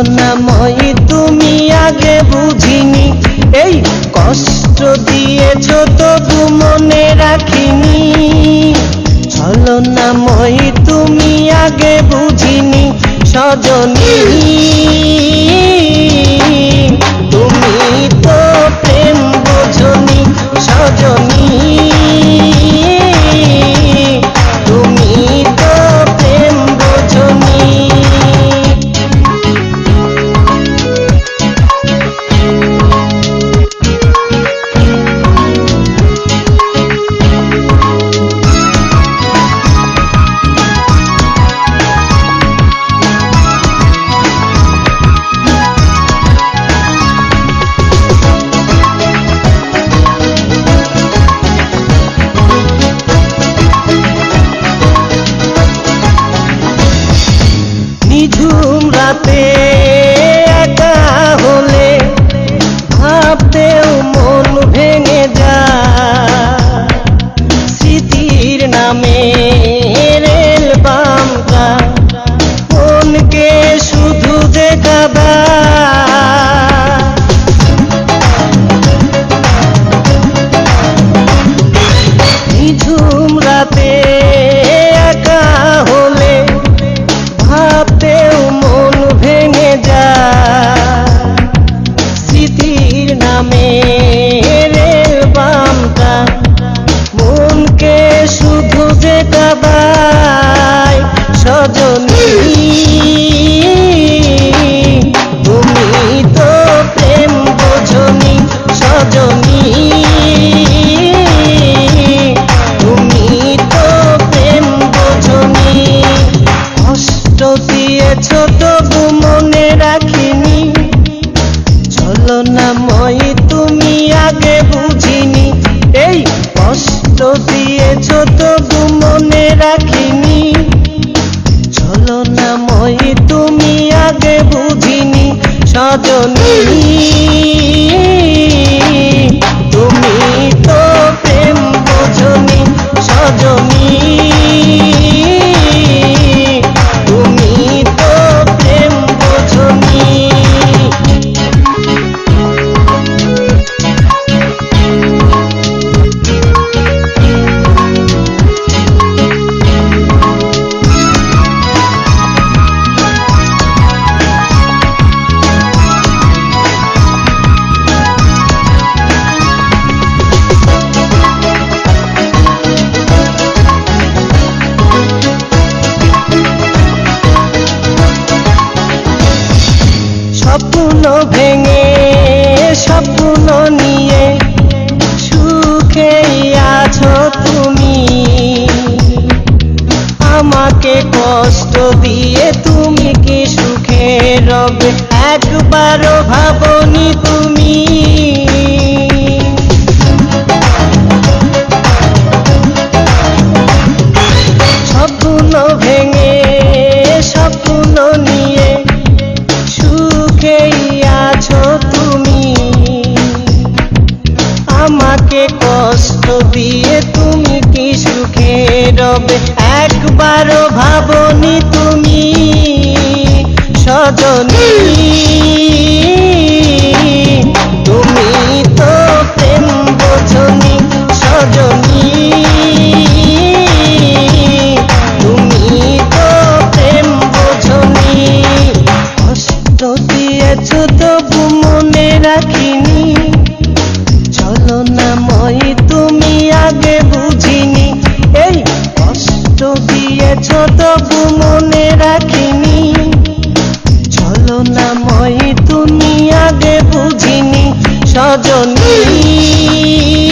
ছলনাময়ী তুমি আগে বুঝিনি, এই কষ্ট দিয়েছ তবু মনে রাখিনি। ছলনাময়ী তুমি আগে বুঝিনি সজনী, তুমি তো প্রেম বোঝনি সজনী, তুমি তো প্রেম বোঝনি। নিঝুম রাতে একা হলে ভাবতেও মন ভেঙে যায়, স্মৃতির নামে রেল বামটা মনকে শুধু দেখাবা। নিঝুম রাতে একা হলে ভাবতেও মন ভেঙে যায়, স্মৃতির নামে রেল বামটা মনকে শুধু দেখাবায়। সজনী, তুমি তো প্রেম বোঝনি সজনী, তুমি তো প্রেম বোঝনি। কষ্ট দিয়েছ তবু মনে রাখিনি, ছলনাময়ী তুমি আগে বুঝিনি, এই কষ্ট দিয়েছ তবু মনে রাখিনি। ছলনাময়ী তুমি আগে বুঝিনি সজনী, তুমি তো প্রেম বোঝনি সজনী, তুমি তো প্রেম বোঝনি। স্বপ্ন ভেঙে স্বপ্ন নিয়ে সুখেই আছো তুমি, আমাকে কষ্ট দিয়ে তুমি কি সুখে রবে একবারও ভাবনি তুমি। স্বপ্ন ভেঙে স্বপ্ন নিয়ে সুখেই আছো তুমি, আমাকে কষ্ট দিয়ে তুমি কি সুখে রবে একবারও ভাবনি তুমি সজনী, তুমি তো প্রেম বোঝনি সজনী, তুমি তো প্রেম বোঝনি। কষ্ট দিয়েছ তবু মনে রাখিনি, ছলনাময়ী তুমি আগে বুঝিনি, এই কষ্ট দিয়েছ তবু মনে রাখিনি।